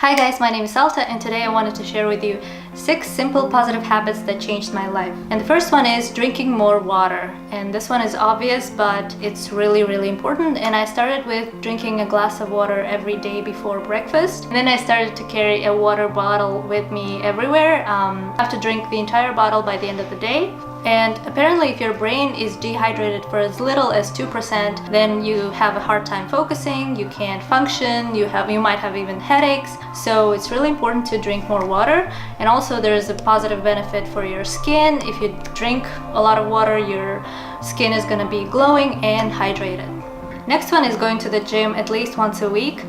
Hi guys, my name is Salta and today I wanted to share with you 6 simple positive habits that changed my life. And the first one is drinking more water. And this one is obvious, but it's really important. And I started with drinking a glass of water every day before breakfast. And then I started to carry a water bottle with me everywhere. I have to drink the entire bottle by the end of the day. And apparently if your brain is dehydrated for as little as 2%, then you have a hard time focusing, you can't function, you might have even headaches. So it's really important to drink more water. And also there's a positive benefit for your skin. If you drink a lot of water, your skin is going to be glowing and hydrated. Next one is going to the gym at least once a week.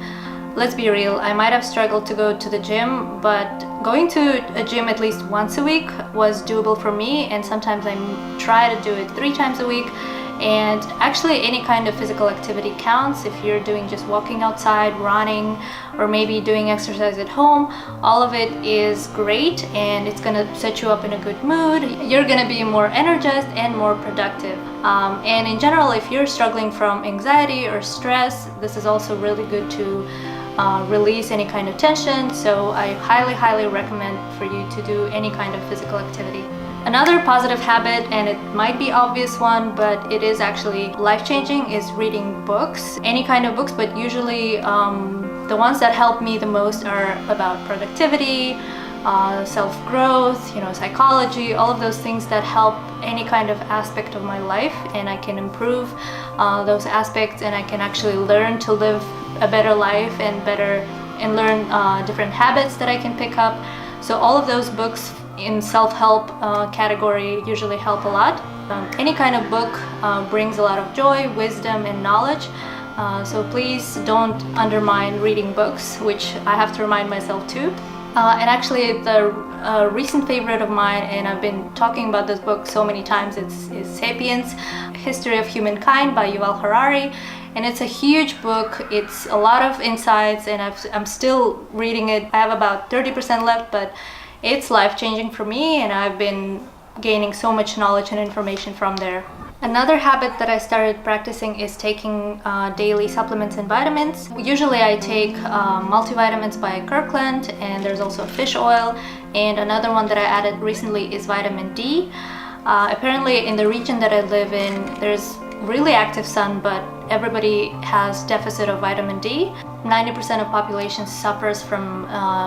Let's be real, I might have struggled to go to the gym, but going to a gym at least once a week was doable for me, and sometimes I try to do it 3 times a week. And actually any kind of physical activity counts. If you're doing just walking outside, running, or maybe doing exercise at home, all of it is great and it's gonna set you up in a good mood. You're gonna be more energized and more productive. And in general, if you're struggling from anxiety or stress, this is also really good to release any kind of tension. So I highly recommend for you to do any kind of physical activity. Another positive habit, and it might be obvious one, but it is actually life-changing, is reading books. Any kind of books, but usually the ones that help me the most are about productivity, self-growth, psychology, all of those things that help any kind of aspect of my life, and I can improve those aspects, and I can actually learn to live a better life and learn different habits that I can pick up. So all of those books in self-help category usually help a lot. Any kind of book brings a lot of joy, wisdom, and knowledge. So please don't undermine reading books, which I have to remind myself too. And actually the recent favorite of mine, and I've been talking about this book so many times, is Sapiens, History of Humankind by Yuval Harari. And it's a huge book. It's a lot of insights, and I'm still reading it. I have about 30% left, but it's life-changing for me, and I've been gaining so much knowledge and information from there. Another habit that I started practicing is taking daily supplements and vitamins. Usually I take multivitamins by Kirkland, and there's also fish oil, and another one that I added recently is vitamin D. Apparently in the region that I live in, there's really active sun, but everybody has deficit of vitamin D. 90% of population suffers from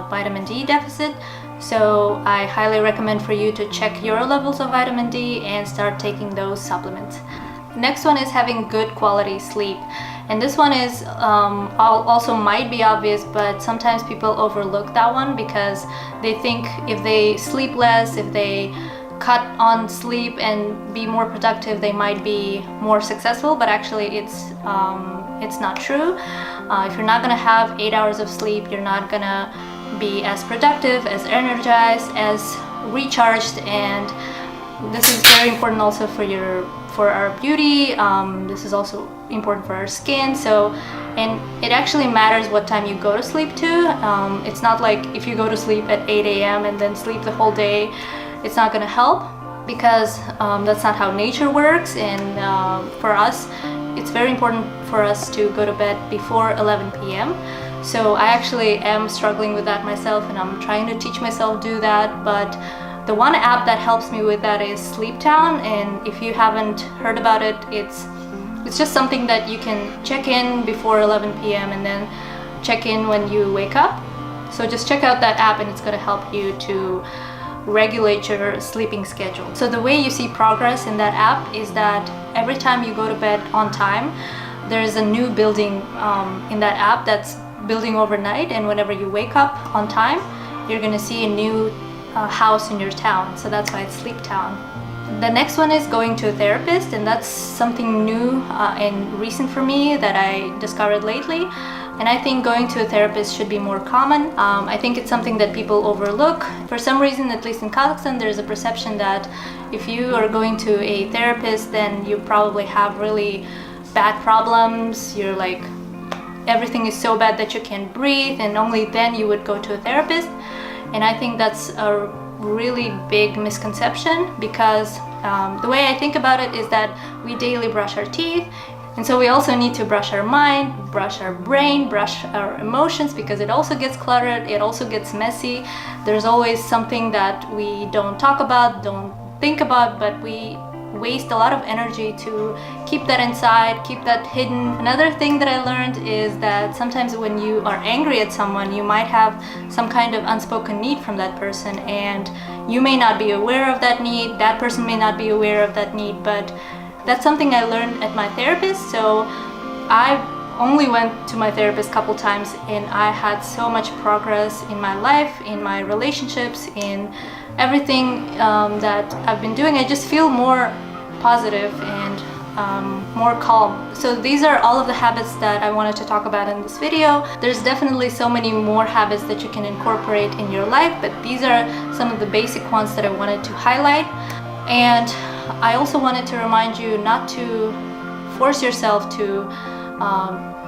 vitamin D deficit. So I highly recommend for you to check your levels of vitamin D and start taking those supplements. Next one is having good quality sleep. And this one is also might be obvious, but sometimes people overlook that one because they think if they sleep less, if they cut on sleep and be more productive, they might be more successful, but actually it's not true. If you're not gonna have 8 hours of sleep, you're not gonna be as productive, as energized, as recharged, and this is very important also for our beauty. This is also important for our skin. And it actually matters what time you go to sleep too. It's not like if you go to sleep at 8 a.m. and then sleep the whole day, it's not going to help, because that's not how nature works. And for us, it's very important for us to go to bed before 11 p.m. So I actually am struggling with that myself, and I'm trying to teach myself to do that. But the one app that helps me with that is Sleeptown, and if you haven't heard about it, it's just something that you can check in before 11 p.m. and then check in when you wake up. So just check out that app, and it's going to help you to regulate your sleeping schedule. So the way you see progress in that app is that every time you go to bed on time, there's a new building in that app that's building overnight, and whenever you wake up on time, you're gonna see a new house in your town. So that's why it's Sleeptown. The next one is going to a therapist, and that's something new and recent for me that I discovered lately. And I think going to a therapist should be more common. I think it's something that people overlook. For some reason, at least in Kazakhstan, there's a perception that if you are going to a therapist, then you probably have really bad problems. You're like, everything is so bad that you can't breathe, and only then you would go to a therapist. And I think that's a really big misconception, because the way I think about it is that we daily brush our teeth. And so we also need to brush our mind, brush our brain, brush our emotions, because it also gets cluttered, it also gets messy. There's always something that we don't talk about, don't think about, but we waste a lot of energy to keep that inside, keep that hidden. Another thing that I learned is that sometimes when you are angry at someone, you might have some kind of unspoken need from that person, and you may not be aware of that need, that person may not be aware of that need, but that's something I learned at my therapist. So I only went to my therapist a couple times, and I had so much progress in my life, in my relationships, in everything that I've been doing. I just feel more positive and more calm. So these are all of the habits that I wanted to talk about in this video. There's definitely so many more habits that you can incorporate in your life, but these are some of the basic ones that I wanted to highlight. And I also wanted to remind you not to force yourself to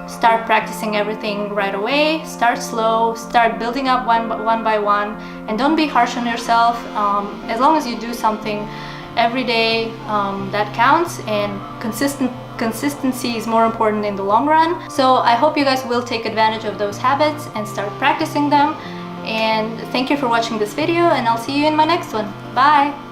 start practicing everything right away. Start slow, start building up one by one, and don't be harsh on yourself. As long as you do something every day, that counts, and consistency is more important in the long run. So I hope you guys will take advantage of those habits and start practicing them. And thank you for watching this video, and I'll see you in my next one. Bye!